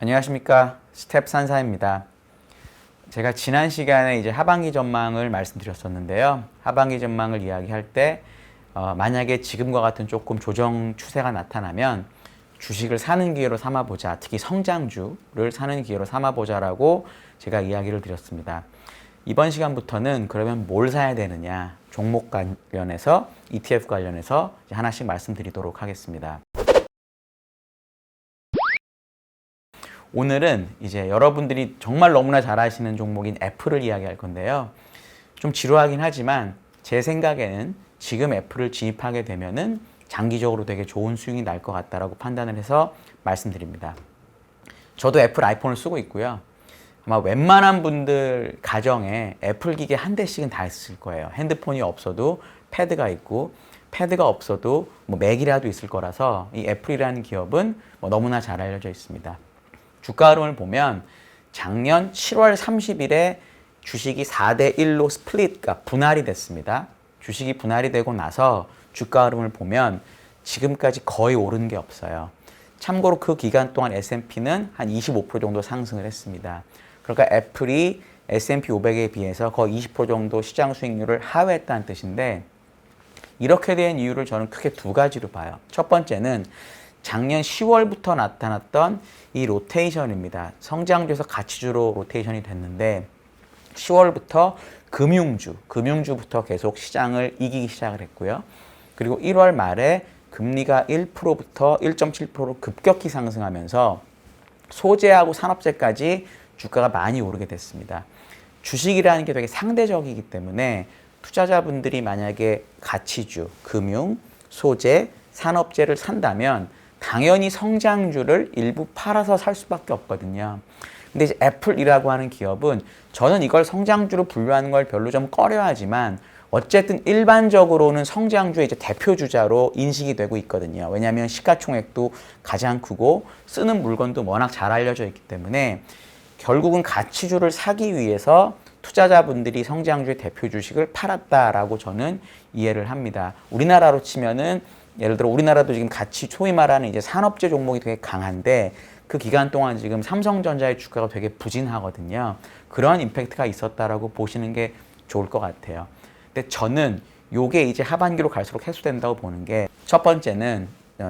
안녕하십니까. 스텝 산사입니다. 제가 지난 시간에 이제 하반기 전망을 말씀드렸었는데요. 하반기 전망을 이야기할 때 만약에 지금과 같은 조금 조정 추세가 나타나면 주식을 사는 기회로 삼아보자. 특히 성장주를 사는 기회로 삼아보자라고 제가 이야기를 드렸습니다. 이번 시간부터는 그러면 뭘 사야 되느냐, 종목 관련해서, ETF 관련해서 하나씩 말씀드리도록 하겠습니다. 오늘은 이제 여러분들이 정말 너무나 잘 아시는 종목인 애플을 이야기할 건데요. 좀 지루하긴 하지만 제 생각에는 지금 애플을 진입하게 되면은 장기적으로 되게 좋은 수익이 날 것 같다라고 판단을 해서 말씀드립니다. 저도 애플 아이폰을 쓰고 있고요. 아마 웬만한 분들 가정에 애플 기계 한 대씩은 다 있을 거예요. 핸드폰이 없어도 패드가 있고, 패드가 없어도 맥이라도 있을 거라서 이 애플이라는 기업은 너무나 잘 알려져 있습니다. 주가 흐름을 보면 작년 7월 30일에 주식이 4대1로 스플릿, 그러니까 분할이 됐습니다. 주식이 분할이 되고 나서 주가 흐름을 보면 지금까지 거의 오른 게 없어요. 참고로 그 기간 동안 S&P는 한 25% 정도 상승을 했습니다. 그러니까 애플이 S&P 500에 비해서 거의 20% 정도 시장 수익률을 하회했다는 뜻인데, 이렇게 된 이유를 저는 크게 두 가지로 봐요. 첫 번째는 작년 10월부터 나타났던 이 로테이션입니다. 성장주에서 가치주로 로테이션이 됐는데 10월부터 금융주부터 계속 시장을 이기기 시작을 했고요. 그리고 1월 말에 금리가 1%부터 1.7%로 급격히 상승하면서 소재하고 산업재까지 주가가 많이 오르게 됐습니다. 주식이라는 게 되게 상대적이기 때문에 투자자분들이 만약에 가치주, 금융, 소재, 산업재를 산다면 당연히 성장주를 일부 팔아서 살 수밖에 없거든요. 근데 이제 애플이라고 하는 기업은 저는 이걸 성장주로 분류하는 걸 별로 좀 꺼려하지만 어쨌든 일반적으로는 성장주의 이제 대표주자로 인식이 되고 있거든요. 왜냐하면 시가총액도 가장 크고 쓰는 물건도 워낙 잘 알려져 있기 때문에 결국은 가치주를 사기 위해서 투자자분들이 성장주의 대표 주식을 팔았다라고 저는 이해를 합니다. 우리나라로 치면은 예를 들어 우리나라도 지금 같이 소위 말하는 이제 산업재 종목이 되게 강한데 그 기간 동안 지금 삼성전자의 주가가 되게 부진하거든요. 그런 임팩트가 있었다라고 보시는 게 좋을 것 같아요. 근데 저는 요게 이제 하반기로 갈수록 해소된다고 보는 게, 첫 번째는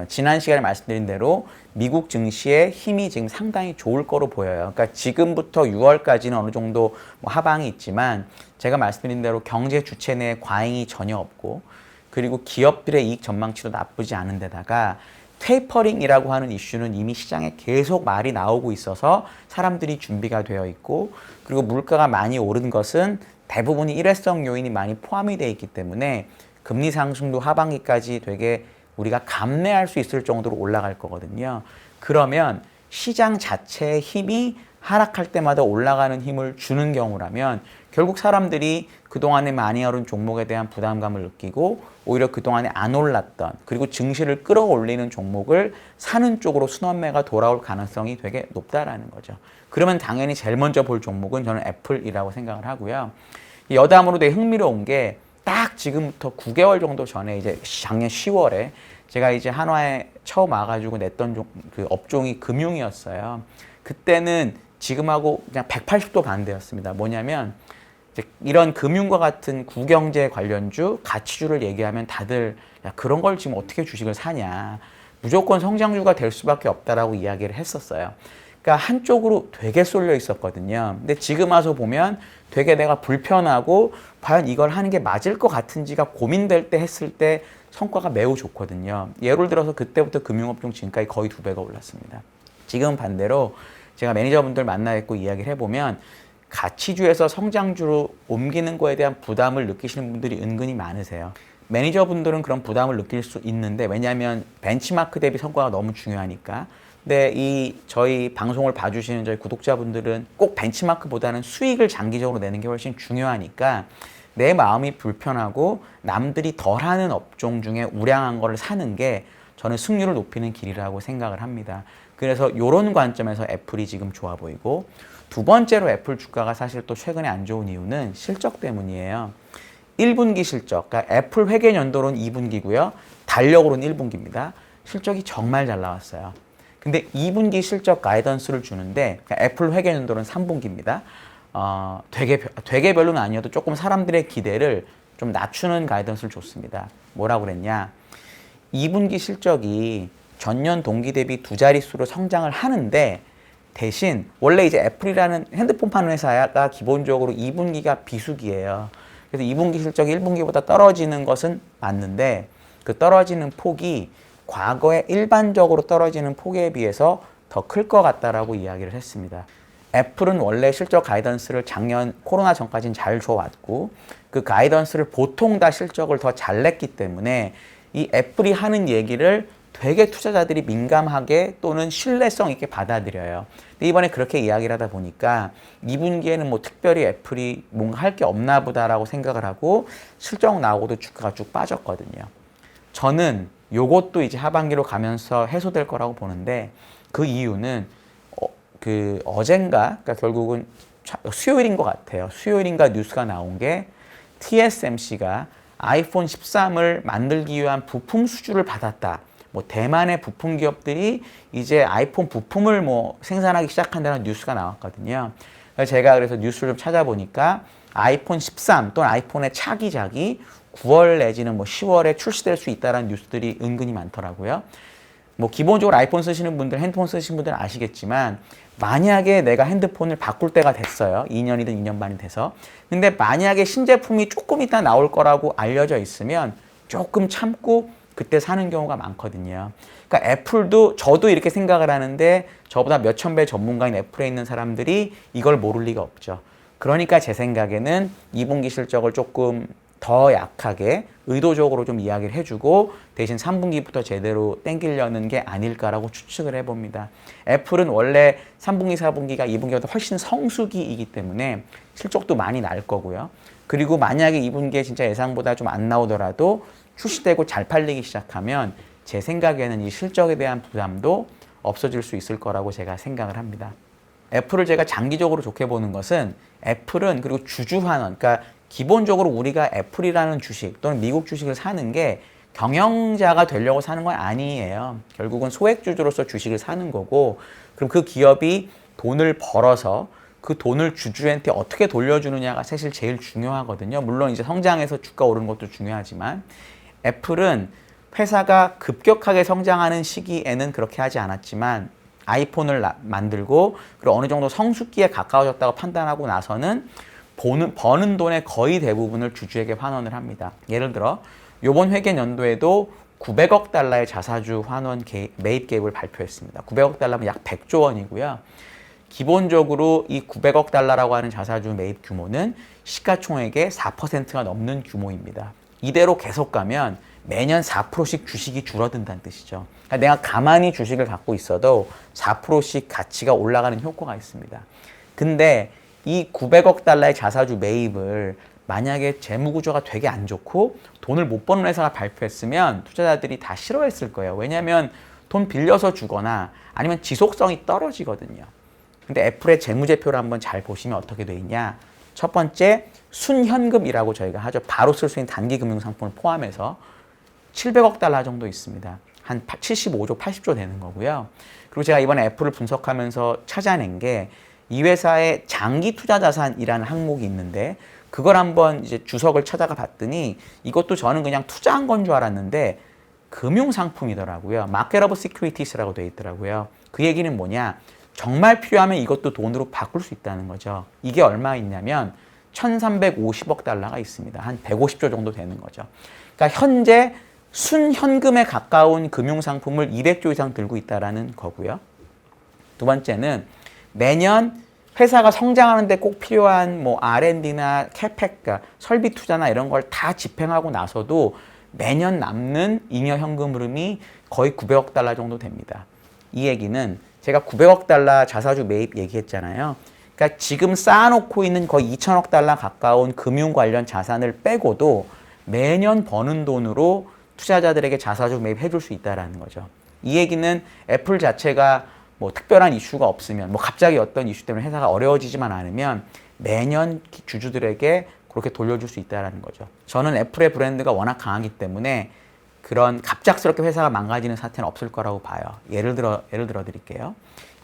지난 시간에 말씀드린 대로 미국 증시의 힘이 지금 상당히 좋을 거로 보여요. 그러니까 지금부터 6월까지는 어느 정도 하방이 있지만 제가 말씀드린 대로 경제 주체 내에 과잉이 전혀 없고, 그리고 기업들의 이익 전망치도 나쁘지 않은 데다가 테이퍼링이라고 하는 이슈는 이미 시장에 계속 말이 나오고 있어서 사람들이 준비가 되어 있고, 그리고 물가가 많이 오른 것은 대부분이 일회성 요인이 많이 포함이 되어 있기 때문에 금리 상승도 하반기까지 되게 우리가 감내할 수 있을 정도로 올라갈 거거든요. 그러면 시장 자체의 힘이 하락할 때마다 올라가는 힘을 주는 경우라면 결국 사람들이 그동안에 많이 오른 종목에 대한 부담감을 느끼고 오히려 그동안에 안 올랐던, 그리고 증시를 끌어올리는 종목을 사는 쪽으로 순환매가 돌아올 가능성이 되게 높다라는 거죠. 그러면 당연히 제일 먼저 볼 종목은 저는 애플이라고 생각을 하고요. 여담으로 되게 흥미로운 게 딱 지금부터 9개월 정도 전에 이제 작년 10월에 제가 이제 한화에 처음 와가지고 냈던 그 업종이 금융이었어요. 그때는 지금하고 그냥 180도 반대였습니다. 뭐냐면 이제 이런 금융과 같은 구경제 관련주, 가치주를 얘기하면 다들 야, 그런 걸 지금 어떻게 주식을 사냐, 무조건 성장주가 될 수밖에 없다라고 이야기를 했었어요. 그러니까 한쪽으로 되게 쏠려 있었거든요. 근데 지금 와서 보면 되게 내가 불편하고 과연 이걸 하는 게 맞을 것 같은지가 고민될 때 했을 때 성과가 매우 좋거든요. 예를 들어서 그때부터 금융업종 지금까지 거의 2배가 올랐습니다. 지금 반대로 제가 매니저분들 만나 뵙고 이야기를 해보면 가치주에서 성장주로 옮기는 거에 대한 부담을 느끼시는 분들이 은근히 많으세요. 매니저분들은 그런 부담을 느낄 수 있는데, 왜냐하면 벤치마크 대비 성과가 너무 중요하니까. 근데 저희 방송을 봐주시는 저희 구독자분들은 꼭 벤치마크보다는 수익을 장기적으로 내는 게 훨씬 중요하니까 내 마음이 불편하고 남들이 덜하는 업종 중에 우량한 거를 사는 게 저는 승률을 높이는 길이라고 생각을 합니다. 그래서 이런 관점에서 애플이 지금 좋아 보이고, 두 번째로 애플 주가가 사실 또 최근에 안 좋은 이유는 실적 때문이에요. 1분기 실적, 그러니까 애플 회계 연도로는 2분기고요. 달력으로는 1분기입니다. 실적이 정말 잘 나왔어요. 근데 2분기 실적 가이던스를 주는데 애플 회계 연도는 3분기입니다. 되게 별로는 아니어도 조금 사람들의 기대를 좀 낮추는 가이던스를 줬습니다. 뭐라고 그랬냐? 2분기 실적이 전년 동기 대비 두 자릿수로 성장을 하는데 대신 원래 이제 애플이라는 핸드폰 파는 회사가 기본적으로 2분기가 비수기예요. 그래서 2분기 실적이 1분기보다 떨어지는 것은 맞는데 그 떨어지는 폭이 과거에 일반적으로 떨어지는 폭에 비해서 더 클 것 같다라고 이야기를 했습니다. 애플은 원래 실적 가이던스를 작년 코로나 전까지는 잘 줘왔고 그 가이던스를 보통 다 실적을 더 잘 냈기 때문에 이 애플이 하는 얘기를 되게 투자자들이 민감하게 또는 신뢰성 있게 받아들여요. 근데 이번에 그렇게 이야기를 하다 보니까 2분기에는 뭐 특별히 애플이 뭔가 할 게 없나 보다라고 생각을 하고 실적 나오고도 주가가 쭉 빠졌거든요. 저는 요것도 이제 하반기로 가면서 해소될 거라고 보는데 그 이유는 어젠가 그러니까 결국은 수요일인 것 같아요. 수요일인가 뉴스가 나온 게 TSMC가 아이폰 13을 만들기 위한 부품 수주를 받았다. 뭐 대만의 부품 기업들이 이제 아이폰 부품을 뭐 생산하기 시작한다는 뉴스가 나왔거든요. 그래서 뉴스를 좀 찾아보니까 아이폰 13 또는 아이폰의 차기작이 9월 내지는 뭐 10월에 출시될 수 있다는 뉴스들이 은근히 많더라고요. 뭐 기본적으로 아이폰 쓰시는 분들, 핸드폰 쓰시는 분들은 아시겠지만 만약에 내가 핸드폰을 바꿀 때가 됐어요. 2년이든 2년 반이 돼서. 근데 만약에 신제품이 조금 이따 나올 거라고 알려져 있으면 조금 참고 그때 사는 경우가 많거든요. 그러니까 애플도 저도 이렇게 생각을 하는데 저보다 몇천 배 전문가인 애플에 있는 사람들이 이걸 모를 리가 없죠. 그러니까 제 생각에는 2분기 실적을 조금 더 약하게 의도적으로 좀 이야기를 해주고 대신 3분기부터 제대로 땡기려는 게 아닐까라고 추측을 해봅니다. 애플은 원래 3분기, 4분기가 2분기보다 훨씬 성수기이기 때문에 실적도 많이 날 거고요. 그리고 만약에 2분기에 진짜 예상보다 좀 안 나오더라도 출시되고 잘 팔리기 시작하면 제 생각에는 이 실적에 대한 부담도 없어질 수 있을 거라고 제가 생각을 합니다. 애플을 제가 장기적으로 좋게 보는 것은 애플은 그리고 주주환원, 그러니까 기본적으로 우리가 애플이라는 주식 또는 미국 주식을 사는 게 경영자가 되려고 사는 건 아니에요. 결국은 소액주주로서 주식을 사는 거고 그럼 그 기업이 돈을 벌어서 그 돈을 주주한테 어떻게 돌려주느냐가 사실 제일 중요하거든요. 물론 이제 성장해서 주가 오르는 것도 중요하지만 애플은 회사가 급격하게 성장하는 시기에는 그렇게 하지 않았지만 아이폰을 만들고 그리고 어느 정도 성숙기에 가까워졌다고 판단하고 나서는 버는 돈의 거의 대부분을 주주에게 환원을 합니다. 예를 들어 이번 회계 연도에도 900억 달러의 자사주 환원 매입 계획을 발표했습니다. 900억 달러면 약 100조 원이고요. 기본적으로 이 900억 달러라고 하는 자사주 매입 규모는 시가총액의 4%가 넘는 규모입니다. 이대로 계속 가면 매년 4%씩 주식이 줄어든다는 뜻이죠. 그러니까 내가 가만히 주식을 갖고 있어도 4%씩 가치가 올라가는 효과가 있습니다. 근데 이 900억 달러의 자사주 매입을 만약에 재무구조가 되게 안 좋고 돈을 못 버는 회사가 발표했으면 투자자들이 다 싫어했을 거예요. 왜냐하면 돈 빌려서 주거나 아니면 지속성이 떨어지거든요. 근데 애플의 재무제표를 한번 잘 보시면 어떻게 돼 있냐. 첫 번째 순현금이라고 저희가 하죠. 바로 쓸 수 있는 단기 금융상품을 포함해서 700억 달러 정도 있습니다. 한 75조, 80조 되는 거고요. 그리고 제가 이번에 애플을 분석하면서 찾아낸 게 이 회사의 장기 투자 자산이라는 항목이 있는데 그걸 한번 이제 주석을 찾아가 봤더니 이것도 저는 그냥 투자한 건 줄 알았는데 금융상품이더라고요. 마켓 오브 시큐리티스라고 되어 있더라고요. 그 얘기는 뭐냐? 정말 필요하면 이것도 돈으로 바꿀 수 있다는 거죠. 이게 얼마 있냐면 1350억 달러가 있습니다. 한 150조 정도 되는 거죠. 그러니까 현재 순현금에 가까운 금융상품을 200조 이상 들고 있다는 거고요. 두 번째는 매년 회사가 성장하는데 꼭 필요한 뭐 R&D나 캐펙, 그러니까 설비 투자나 이런 걸 다 집행하고 나서도 매년 남는 잉여 현금 흐름이 거의 900억 달러 정도 됩니다. 이 얘기는 제가 900억 달러 자사주 매입 얘기했잖아요. 그러니까 지금 쌓아놓고 있는 거의 2천억 달러 가까운 금융 관련 자산을 빼고도 매년 버는 돈으로 투자자들에게 자사주 매입해 줄 수 있다는 거죠. 이 얘기는 애플 자체가 뭐 특별한 이슈가 없으면 뭐 갑자기 어떤 이슈 때문에 회사가 어려워지지만 않으면 매년 주주들에게 그렇게 돌려줄 수 있다는 거죠. 저는 애플의 브랜드가 워낙 강하기 때문에 그런 갑작스럽게 회사가 망가지는 사태는 없을 거라고 봐요. 예를 들어 드릴게요.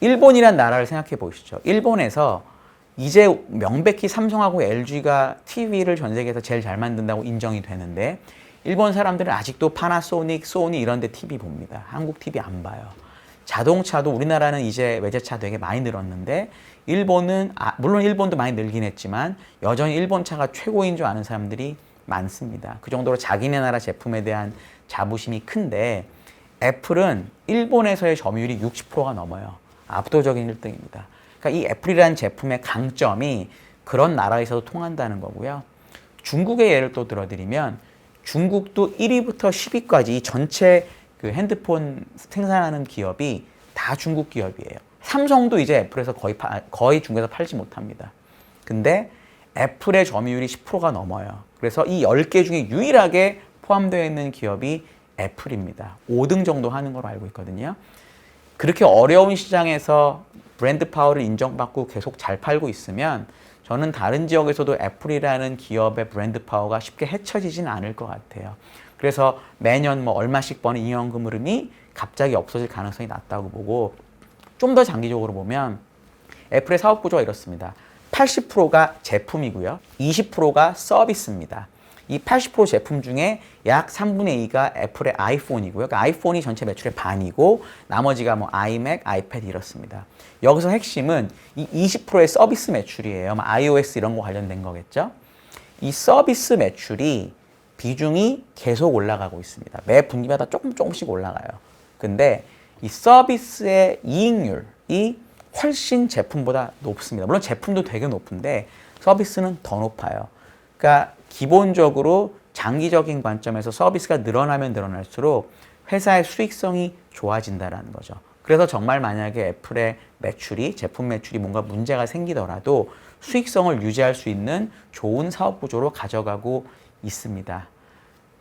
일본이란 나라를 생각해 보시죠. 일본에서 이제 명백히 삼성하고 LG가 TV를 전 세계에서 제일 잘 만든다고 인정이 되는데 일본 사람들은 아직도 파나소닉, 소니 이런 데 TV 봅니다. 한국 TV 안 봐요. 자동차도 우리나라는 이제 외제차 되게 많이 늘었는데 일본은 물론 일본도 많이 늘긴 했지만 여전히 일본 차가 최고인 줄 아는 사람들이 많습니다. 그 정도로 자기네 나라 제품에 대한 자부심이 큰데 애플은 일본에서의 점유율이 60%가 넘어요. 압도적인 1등입니다. 그러니까 이 애플이라는 제품의 강점이 그런 나라에서도 통한다는 거고요. 중국의 예를 또 들어드리면 중국도 1위부터 10위까지 전체 그 핸드폰 생산하는 기업이 다 중국 기업이에요. 삼성도 이제 애플에서 거의 중국에서 팔지 못합니다. 근데 애플의 점유율이 10%가 넘어요. 그래서 이 10개 중에 유일하게 포함되어 있는 기업이 애플입니다. 5등 정도 하는 걸로 알고 있거든요. 그렇게 어려운 시장에서 브랜드 파워를 인정받고 계속 잘 팔고 있으면 저는 다른 지역에서도 애플이라는 기업의 브랜드 파워가 쉽게 헤쳐지진 않을 것 같아요. 그래서 매년 뭐 얼마씩 버는 잉여금 흐름이 갑자기 없어질 가능성이 낮다고 보고 좀 더 장기적으로 보면 애플의 사업 구조가 이렇습니다. 80%가 제품이고요. 20%가 서비스입니다. 이 80% 제품 중에 약 3분의 2가 애플의 아이폰이고요. 그러니까 아이폰이 전체 매출의 반이고 나머지가 뭐 아이맥, 아이패드 이렇습니다. 여기서 핵심은 이 20%의 서비스 매출이에요. iOS 이런 거 관련된 거겠죠. 이 서비스 매출이 비중이 계속 올라가고 있습니다. 매 분기마다 조금씩 올라가요. 근데 이 서비스의 이익률이 훨씬 제품보다 높습니다. 물론 제품도 되게 높은데 서비스는 더 높아요. 그러니까 기본적으로 장기적인 관점에서 서비스가 늘어나면 늘어날수록 회사의 수익성이 좋아진다는 거죠. 그래서 정말 만약에 애플의 매출이, 제품 매출이 뭔가 문제가 생기더라도 수익성을 유지할 수 있는 좋은 사업 구조로 가져가고 있습니다.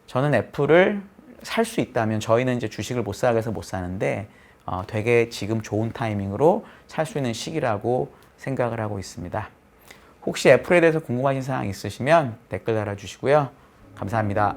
저는 애플을 살 수 있다면 저희는 이제 주식을 못 사게 해서 못 사는데 되게 지금 좋은 타이밍으로 살 수 있는 시기라고 생각을 하고 있습니다. 혹시 애플에 대해서 궁금하신 사항 있으시면 댓글 달아주시고요. 감사합니다.